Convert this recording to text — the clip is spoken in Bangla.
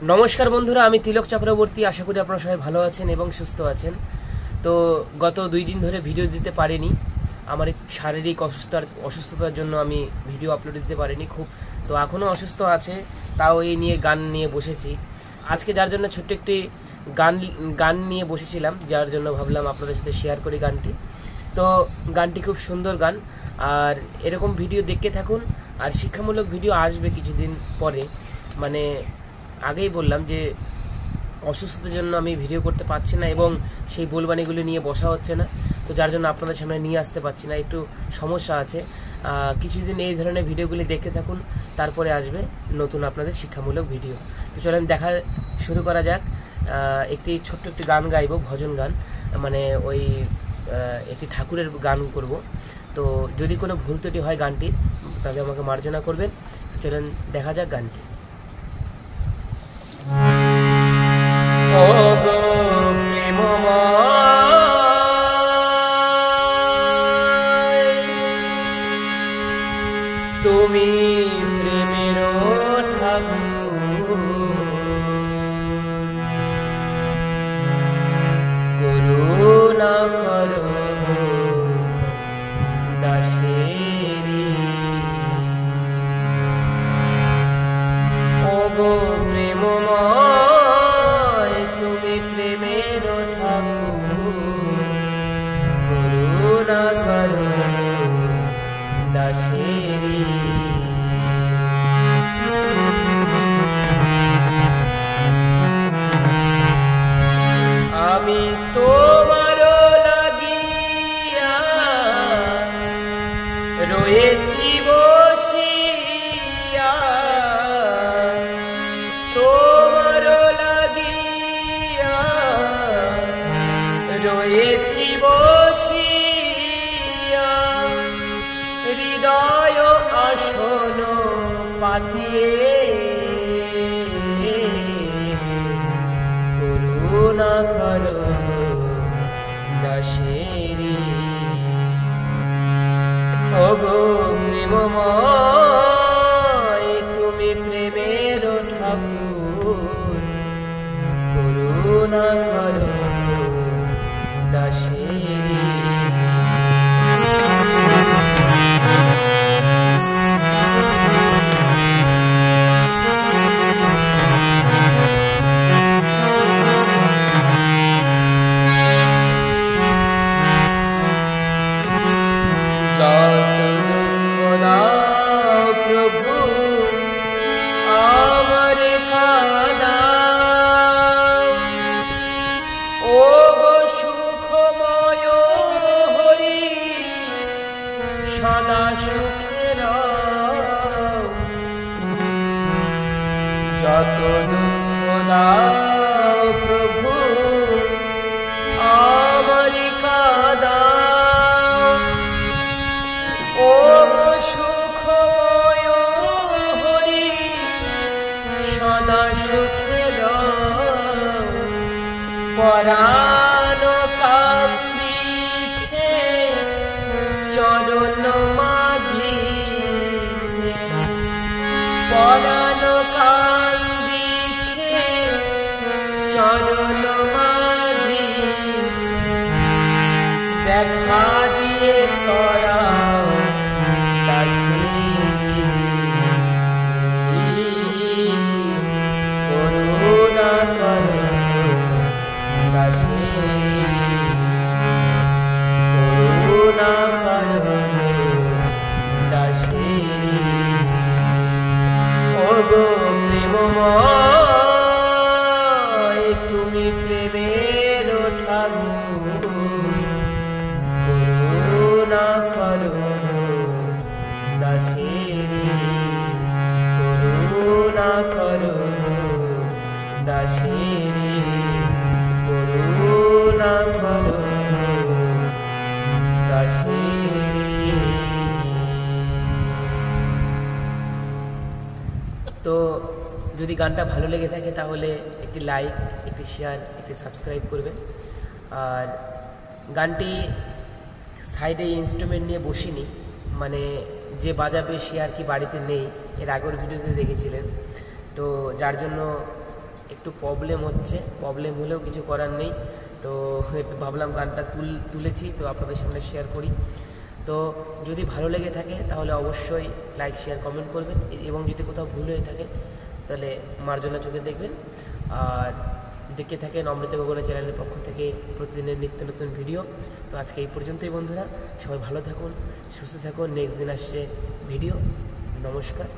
নমস্কার বন্ধুরা, আমি তিলক চক্রবর্তী। আশা করি আপনারা সবাই ভালো আছেন এবং সুস্থ আছেন। তো গত 2 দিন ধরে ভিডিও দিতে পারিনি। আমার শারীরিক অসুস্থতার জন্য আমি ভিডিও আপলোড দিতে পারিনি তো এখনও অসুস্থ আছে, তাও এই নিয়ে গান নিয়ে বসেছি আজকে। যার জন্য ছোট্ট একটি গান নিয়ে বসেছিলাম, যার জন্য ভাবলাম আপনাদের সাথে শেয়ার করি গানটি। তো গানটি খুব সুন্দর গান, আর এরকম ভিডিও দেখতে থাকুন। আর শিক্ষামূলক ভিডিও আসবে কিছুদিন পরে। মানে আগেই বললাম যে অসুস্থতার জন্য আমি ভিডিও করতে পারছি না এবং সেই বলবানিগুলো নিয়ে বসা হচ্ছে না, তো যার জন্য আপনাদের সামনে নিয়ে আসতে পারছি না, একটু সমস্যা আছে। কিছুদিন এই ধরনের ভিডিওগুলি দেখতে থাকুন, তারপরে আসবে নতুন আপনাদের শিক্ষামূলক ভিডিও। তো চলেন দেখা শুরু করা যাক। একটি ছোট্ট একটি গান গাইব, ভজন গান, মানে ওই একটি ঠাকুরের গান করব। তো যদি কোনো ভুল ত্রুটি হয় গানটির, তাহলে আমাকে মার্জনা করবেন। চলেন দেখা যাক গানটি। তুমি প্রেমের ঠাকুর, করুণা করো দাসেরি। ওগো প্রেমময়, তুমি প্রেমের ঠাকুর, করুণা করো দাসেরি। আমি তোমার লাগিয়া রয়েছি বসিয়া, তোমার লাগিয়া রয়েছি বসিয়া, হৃদয় আসন পাতিয়ে, করুণা করো দাসেরি। ওগো প্রেমময়, তুমি প্রেমের ঠাকুর, করুণা করো দাসেরি। যত দুঃখ দাও প্রভু আমারে কাঁদাও, ও গো সুখময় হরি সদা সুখে রাও। যত দুঃখ দাও প্রভু আমারে কাঁদাও, ও সুখময় হরি সদা সুখে রাও। পরাণ কান্দিছে চরণ মাগিছে, পরাণ কান্দিছে চরণ মাগিছে, দেখা দিয়ে তরাও দাসেরি। করুণা করো দাসেরি, করুণা করো দাসেরি। ওগো প্রেমময়, তুমি প্রেমের ঠাকুর, করুণা করো দাসেরি, করুণা করো দাসেরি, করুণা করো দাসেরি। তো যদি গানটা ভালো লেগে থাকে তাহলে একটি লাইক, একটি শেয়ার, একটি সাবস্ক্রাইব করবেন। আর গানটি সাইডে ইনস্ট্রুমেন্ট নিয়ে বসিনি, মানে যে বাজাবে সে আর কি বাড়িতে নেই, এর আগের ভিডিওতে দেখেছিলেন। তো যার জন্য একটু প্রবলেম হলেও কিছু করার নেই। তো ভাবলাম গানটা তুলেছি, তো আপনাদের সামনে শেয়ার করি। তো যদি ভালো লেগে থাকে তাহলে অবশ্যই লাইক, শেয়ার, কমেন্ট করবেন, এবং যদি কোথাও ভুল হয়ে থাকে তাহলে মার্জনা চোখে দেখবেন। আর দেখে থাকেন অমৃত গগনের চ্যানেলের পক্ষ থেকে প্রতিদিনের নিত্য নতুন ভিডিও। তো আজকে এই পর্যন্তই বন্ধুরা, সবাই ভালো থাকুন, সুস্থ থাকুন। নেক্সট দিন আসছে ভিডিও। নমস্কার।